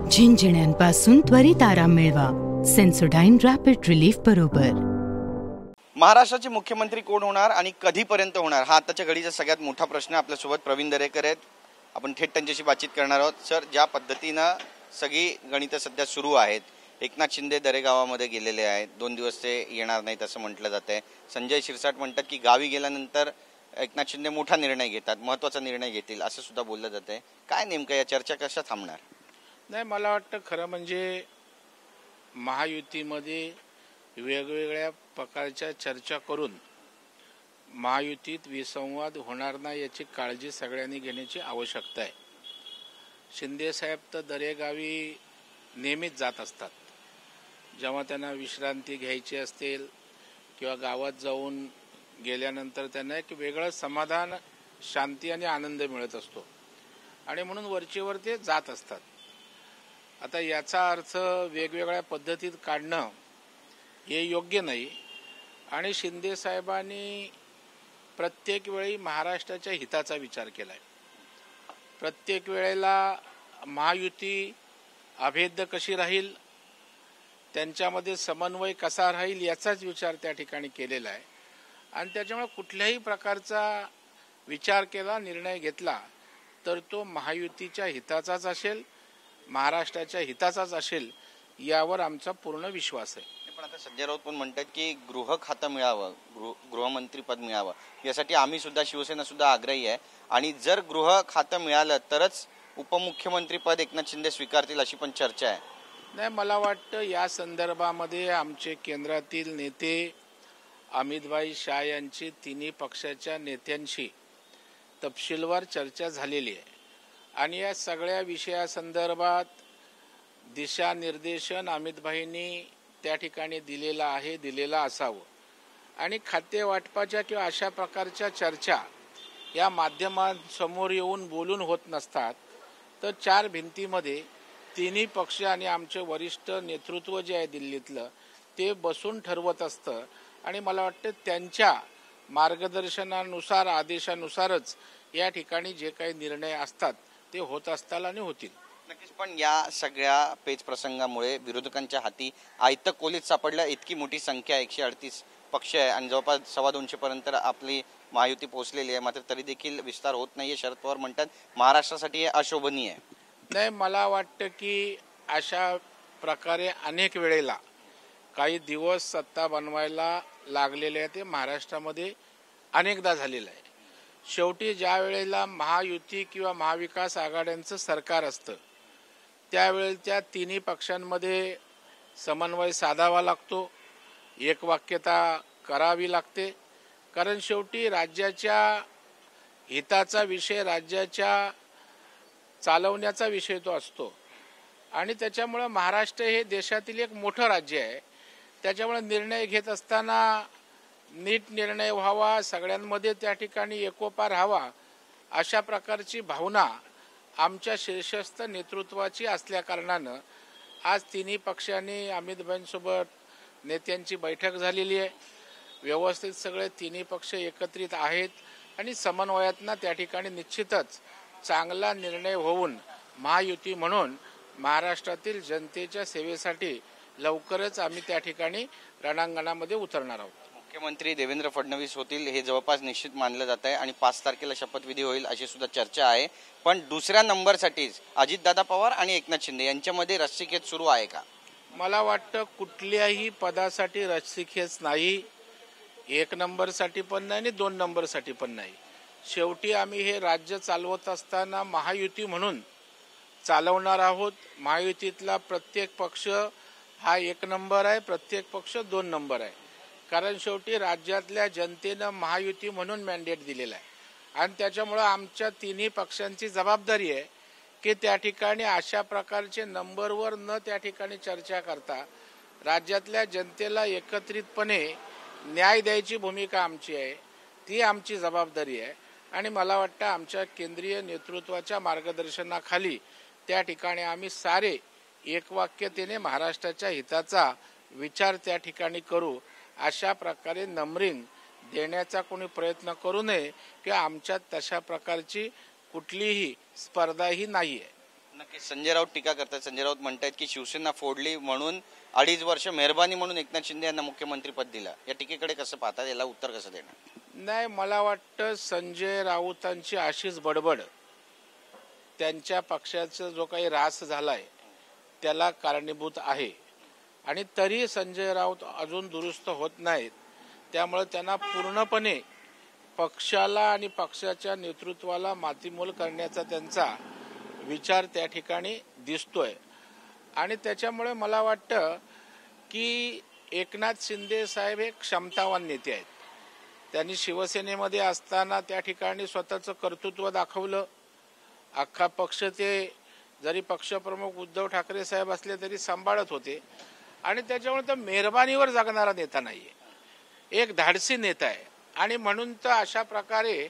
झिंझिण्यांपासून त्वरित आराम मिळवा सेन्सोडाइन रॅपिड रिलीफ बरोबर. महाराष्ट्राचे मुख्यमंत्री कोण होणार आणि कधीपर्यंत होणार हा आताच्या घडीचा सगळ्यात मोठा प्रश्न. आपल्यासोबत प्रवीण दरेकर आहेत, आपण थेट त्यांच्याशी बातचीत करणार आहोत. सर, ज्या पद्धतीनं सगळी गणितं सध्या सुरू आहेत, एकनाथ शिंदे दरेगावामध्ये गेलेले आहेत, 2 दिवस ते येणार नाहीत असं म्हटलं जात आहे. संजय शिरसाट म्हणतात की गावी गेल्यानंतर एकनाथ शिंदे मोठा निर्णय घेतात, महत्त्वाचा निर्णय घेतील असं सुद्धा बोललं जात आहे. काय नेमकं या चर्चा कशा थांबणार? नाही, मला वाटतं खरं म्हणजे महायुतीमध्ये वेगवेगळ्या प्रकारच्या चर्चा करून महायुतीत विसंवाद होणार नाही याची काळजी सगळ्यांनी घेण्याची आवश्यकता आहे. शिंदेसाहेब तर दरेगावी नेहमीच जात असतात. जेव्हा त्यांना विश्रांती घ्यायची असतील किंवा गावात जाऊन गेल्यानंतर त्यांना एक वेगळं समाधान, शांती आणि आनंद मिळत असतो आणि म्हणून वरचेवर ते जात असतात. आता याचा अर्थ वेगवेगळ्या पद्धतीत काढणं हे योग्य नाही आणि शिंदे साहेबांनी प्रत्येक वेळी महाराष्ट्राच्या हिताचा विचार केला आहे. प्रत्येक वेळेला महायुती अभेद्य कशी राहील, त्यांच्यामध्ये समन्वय कसा राहील याचाच विचार त्या ठिकाणी केलेला आहे आणि त्याच्यामुळे कुठल्याही प्रकारचा विचार केला, निर्णय घेतला तर तो महायुतीच्या हिताचाच असेल, महाराष्ट्राच्या हिताचाच असेल यावर आमचा पूर्ण विश्वास आहे. पण आता संजय राऊत पण म्हणतात की गृह खातं मिळावं, गृहमंत्रीपद मिळावं, यासाठी आम्ही सुद्धा, शिवसेना सुद्धा आग्रही आहे आणि जर गृह खातं मिळालं तरच उपमुख्यमंत्रीपद एकनाथ शिंदे स्वीकारतील अशी पण चर्चा आहे. नाही, मला वाटतं या संदर्भामध्ये आमचे केंद्रातील नेते अमितभाई शाह यांची तिन्ही पक्षाच्या नेत्यांशी तपशीलवार चर्चा झालेली आहे आणि या सगळ्या विषयासंदर्भात दिशानिर्देशन अमितभाईंनी त्या ठिकाणी दिलेला असावं आणि खाते वाटपाच्या किंवा अशा प्रकारच्या चर्चा या माध्यमांसमोर येऊन बोलून होत नसतात, तर 4 भिंतीमध्ये तिन्ही पक्ष आणि आमचे वरिष्ठ नेतृत्व जे आहे दिल्लीतलं ते बसून ठरवत असतं आणि मला वाटतं त्यांच्या मार्गदर्शनानुसार, आदेशानुसारच या ठिकाणी जे काही निर्णय असतात ते होत असतात आणि होतील. नक्कीच. पण या सगळ्या पेच प्रसंगामुळे विरोधकांच्या हाती आयतं कोलीत सापडलं. इतकी मोठी संख्या, 138 पक्ष आहे आणि जवळपास 225 पर्यंत आपली महायुती पोहोचलेली आहे, मात्र तरी देखील विस्तार होत नाहीये. शरद पवार म्हणतात महाराष्ट्रासाठी हे अशोभनीय आहे. नाही, मला वाटतं की अशा प्रकारे अनेक वेळेला काही दिवस सत्ता बनवायला लागलेले आहे ते महाराष्ट्रामध्ये अनेकदा झालेलं आहे. शेवटी ज्या वेळेला महायुती किंवा महाविकास आघाड्यांचं सरकार असतं त्यावेळेला त्या तिन्ही पक्षांमध्ये समन्वय साधावा लागतो, एकवाक्यता करावी लागते, कारण शेवटी राज्याच्या हिताचा विषय, राज्याच्या चालवण्याचा विषय तो असतो आणि त्याच्यामुळे महाराष्ट्र हे देशातील एक मोठं राज्य आहे. त्याच्यामुळे निर्णय घेत असताना नीट निर्णय व्हावा, सगळ्यांमध्ये त्या ठिकाणी एकोपा राहावा अशा प्रकारची भावना आमच्या शीर्षस्थ नेतृत्वाची असल्या कारणानं आज तिन्ही पक्षांनी अमितभाईंसोबत नेत्यांची बैठक झालेली आहे. व्यवस्थित सगळे तिन्ही पक्ष एकत्रित आहेत आणि समन्वयातनं त्या ठिकाणी निश्चितच चांगला निर्णय होऊन महायुती म्हणून महाराष्ट्रातील जनतेच्या सेवेसाठी लवकरच आम्ही त्या ठिकाणी रणांगणामध्ये उतरणार आहोत. मुख्यमंत्री देवेंद्र फडणवीस होतील हे जवळपास निश्चित मानलं जात आहे आणि 5 तारखेला शपथविधी होईल अशी सुद्धा चर्चा आहे. पण दुसऱ्या नंबरसाठीच अजितदादा पवार आणि एकनाथ शिंदे यांच्यामध्ये रस्सीखेच सुरू आहे का? मला वाटतं कुठल्याही पदासाठी रस्सीखेच नाही. 1 नंबरसाठी पण नाही आणि 2 नंबरसाठी पण नाही. शेवटी आम्ही हे राज्य चालवत असताना महायुती म्हणून चालवणार आहोत. महायुतीतला प्रत्येक पक्ष हा 1 नंबर आहे, प्रत्येक पक्ष 2 नंबर आहे, कारण शेवटी राज्यातल्या जनतेनं महायुती म्हणून मॅन्डेट दिलेला आहे आणि त्याच्यामुळं आमच्या तिन्ही पक्षांची जबाबदारी आहे की त्या ठिकाणी अशा प्रकारचे नंबरवर न त्या ठिकाणी चर्चा करता राज्यातल्या जनतेला एकत्रितपणे न्याय द्यायची भूमिका आमची आहे, ती आमची जबाबदारी आहे आणि मला वाटतं आमच्या केंद्रीय नेतृत्वाच्या मार्गदर्शनाखाली त्या ठिकाणी आम्ही सारे एकवाक्यतेने महाराष्ट्राच्या हिताचा विचार त्या ठिकाणी करू. अशा प्रकारे नंबरिंग देण्याचा कोणी प्रयत्न करू नये किंवा आमच्यात तशा प्रकारची कुठलीही स्पर्धाही नाही आहे. नक्की संजय राऊत टीका करतात. संजय राऊत म्हणतात की शिवसेना फोडली म्हणून 2.5 वर्ष मेहरबानी म्हणून एकनाथ शिंदे यांना मुख्यमंत्रीपद दिलं. या टीकेकडे कसं पाहतात, याला उत्तर कसं देणार? नाही, मला वाटतं संजय राऊतांची अशीच बडबड त्यांच्या पक्षाचा जो काही ऱ्हास झालाय त्याला कारणीभूत आहे. आणि तरी संजय राऊत अजून दुरुस्त होत नाहीत. त्यामुळे त्यांना पूर्णपणे पक्षाला आणि पक्षाच्या नेतृत्वाला मातीमोल करण्याचा त्यांचा विचार त्या ठिकाणी दिसतोय. आणि त्याच्यामुळे मला वाटतं की एकनाथ शिंदे साहेब हे क्षमतावान नेते आहेत. त्यांनी शिवसेनेमध्ये असताना त्या ठिकाणी स्वतःचं कर्तृत्व दाखवलं. अख्खा पक्ष ते जरी पक्षप्रमुख उद्धव ठाकरे साहेब असले तरी सांभाळत होते. आणि त्याच्यामुळे तर मेहरबानीवर जगणारा नेता नाहीये, एक धाडसी नेता आहे. आणि म्हणून तर अशा प्रकारे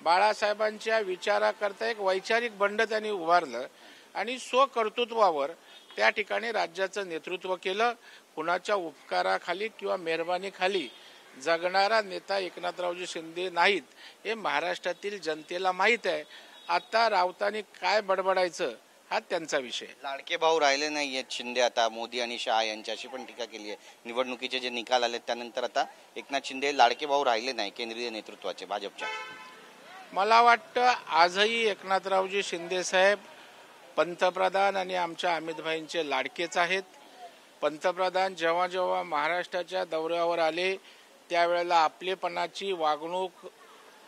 बाळासाहेबांच्या विचाराकरता एक वैचारिक बंड त्यांनी उभारलं आणि स्वकर्तृत्वावर त्या ठिकाणी राज्याचं नेतृत्व केलं. कुणाच्या उपकाराखाली किंवा मेहरबानीखाली जगणारा नेता एकनाथरावजी शिंदे नाहीत, हे महाराष्ट्रातील जनतेला माहीत आहे. आता राऊतांनी काय बडबडायचं हा त्यांचा विषय. लाडके भाऊ राहिले नाहीयेत शिंदे आता मोदी आणि शहा यांच्याशी पण टीका केली आहे. निवडणुकीचे जे निकाल आले त्यानंतर आता एकनाथ शिंदे लाडके भाऊ राहिले नाही केंद्रीय नेतृत्वाचे भाजपच्या. मला वाटतं आजही एकनाथरावजी शिंदे साहेब पंतप्रधान आणि आमच्या अमितभाईंचे लाडकेच आहेत. पंतप्रधान जेव्हा जेव्हा महाराष्ट्राच्या दौऱ्यावर आले त्यावेळेला आपलेपणाची वागणूक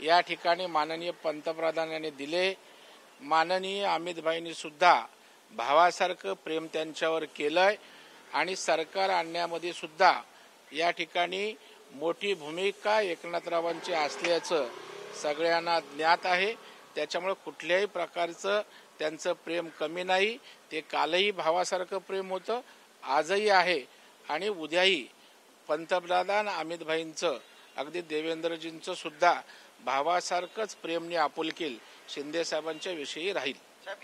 या ठिकाणी माननीय पंतप्रधानांनी दिले. माननीय अमितभाईंनी सुद्धा भावासारखं प्रेम त्यांच्यावर केलंय आणि सरकार आणण्यामध्ये सुद्धा या ठिकाणी मोठी भूमिका एकनाथरावांची असल्याचं सगळ्यांना ज्ञात आहे. त्याच्यामुळे कुठल्याही प्रकारचं त्यांचं प्रेम कमी नाही. ते कालही भावासारखं प्रेम होतं, आजही आहे आणि उद्याही पंतप्रधान अमितभाईंचं अगदी देवेंद्रजींचं सुद्धा भावासारखंच प्रेमने आपुलकील शिंदे साहेबांच्या विषयी राहील.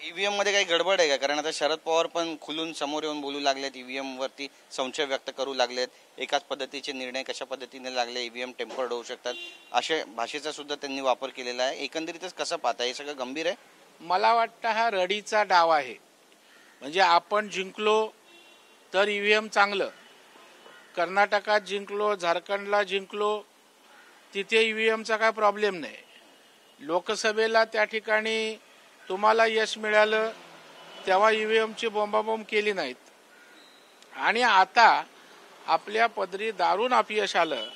ईव्हीएम मध्ये काही गडबड आहे का? कारण आता शरद पवार पण खुलून समोर येऊन बोलू लागलेत, ईव्हीएम वरती संशय व्यक्त करू लागलेत. एकाच पद्धतीचे निर्णय कशा पद्धतीने लागले, ईव्हीएम टेम्पर्ड होऊ शकतात, अशा भाषेचा सुद्धा त्यांनी वापर केलेला आहे. एकंदरीतच कसं पाहता, हे सगळं गंभीर आहे? मला वाटतं हा रडीचा डाव आहे. म्हणजे आपण जिंकलो तर ईव्हीएम चांगलं, कर्नाटकात जिंकलो, झारखंडला जिंकलो, तिथे ईव्हीएमचा काय प्रॉब्लेम नाही. लोकसभेला त्या ठिकाणी तुम्हाला यश मिळालं तेव्हा ईव्हीएमची बोंबाबोंब केली नाहीत. आणि आता आपल्या पदरी दारुण अपयश आलं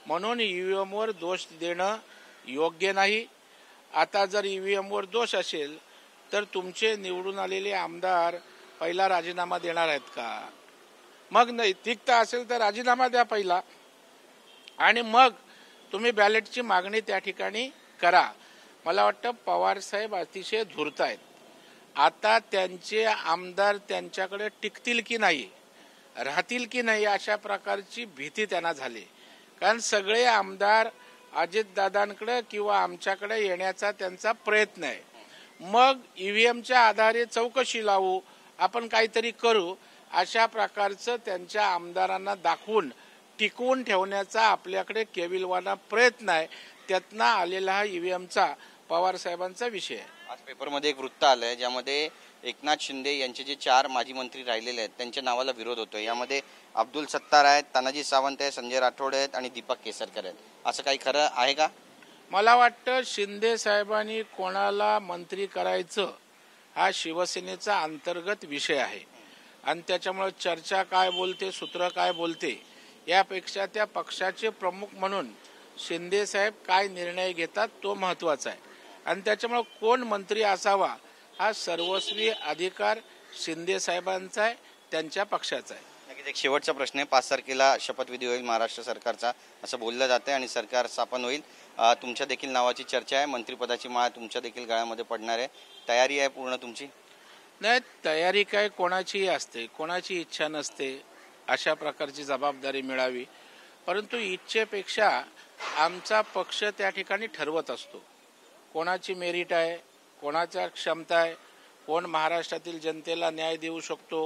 म्हणून ईव्हीएमवर दोष देणं योग्य नाही. आता जर ईव्हीएमवर दोष असेल तर तुमचे निवडून आलेले आमदार पहिला राजीनामा देणार आहेत का? मग नैतिकता असेल तर राजीनामा द्या पहिला आणि मग तुम्ही बॅलेटची मागणी त्या ठिकाणी करा. मला वाटतं पवार साहेब अतिशय धूर्त आहेत. आता त्यांचे आमदार त्यांच्याकडे टिकतील की नाही, राहतील की नाही, अशा प्रकारची भीती त्यांना झाली. कारण सगळे आमदार अजितदादांकडे किंवा आमच्याकडे येण्याचा त्यांचा प्रयत्न आहे. मग ईव्हीएमच्या आधारे चौकशी लावू, आपण काहीतरी करू, अशा प्रकारचं त्यांच्या आमदारांना दाखवून टिकवून ठेवण्याचा आपल्याकडे केविलवाना प्रयत्न आहे. त्यातनं आलेला हा ईव्हीएमचा पवार साहेबांचा विषय आहे. आज पेपरमध्ये एक वृत्त आलंय ज्यामध्ये एकनाथ शिंदे यांचे जे 4 माजी मंत्री राहिलेले आहेत त्यांच्या नावाला विरोध होतोय. यामध्ये अब्दुल सत्तार आहेत, तानाजी सावंत आहेत, संजय राठोड आहेत आणि दीपक केसरकर आहेत. असं काही खरं आहे का? मला वाटतं शिंदे साहेबांनी कोणाला मंत्री करायचं हा शिवसेनेचा अंतर्गत विषय आहे आणि त्याच्यामुळे चर्चा काय बोलते, सूत्र काय बोलते, यापेक्षा त्या पक्षाचे प्रमुख म्हणून शिंदे साहेब काय निर्णय घेतात तो महत्वाचा आहे. आणि त्याच्यामुळे कोण मंत्री असावा हा सर्वस्वी अधिकार शिंदे साहेबांचा आहे, त्यांच्या पक्षाचा आहे. नक्कीच एक शेवटचा प्रश्न आहे. 5 तारखेला शपथविधी होईल महाराष्ट्र सरकारचा असं बोललं जाते आणि सरकार स्थापन होईल. तुमच्या देखील नावाची चर्चा आहे, मंत्रिपदाची माळ तुमच्या देखील गळ्यामध्ये पडणार आहे. तयारी आहे पूर्ण तुमची? नाही, तयारी काय कोणाचीही असते, कोणाची इच्छा नसते अशा प्रकारची जबाबदारी मिळावी. परंतु इच्छेपेक्षा आमचा पक्ष त्या ठिकाणी ठरवत असतो कोणाची मेरिट आहे, कोणाच्या क्षमता आहे, कोण महाराष्ट्रातील जनतेला न्याय देऊ शकतो,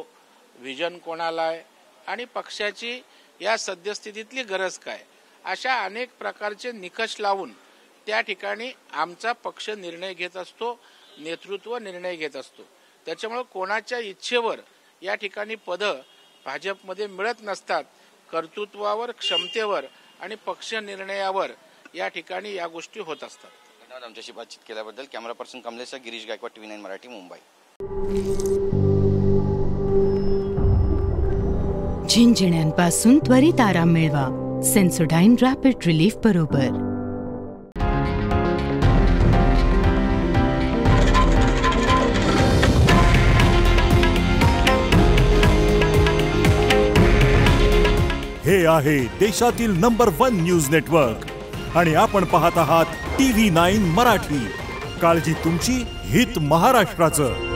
व्हिजन कोणाला आहे आणि पक्षाची या सद्यस्थितीतली गरज काय, अशा अनेक प्रकारचे निकष लावून त्या ठिकाणी आमचा पक्ष निर्णय घेत असतो, नेतृत्व निर्णय घेत असतो. त्याच्यामुळे कोणाच्या इच्छेवर या ठिकाणी पदं भाजपमध्ये मिळत नसतात. कर्तृत्वावर, क्षमतेवर आणि पक्ष निर्णयावर या ठिकाणी या गोष्टी होत असतात. धन्यवाद आमच्याशी बातचीत केल्याबद्दल. Camera person Kamlesh, Girish Gaikwad, TV9 Marathi, Mumbai. झिंझिण्यांपासून त्वरित आराम मिळवा सेन्सोडाइन रॅपिड रिलीफ बरोबर. हे आहे देशातील नंबर 1 न्यूज नेटवर्क आणि आपण पाहत आहात TV9 मराठी. काळजी तुमची, हित महाराष्ट्राचं.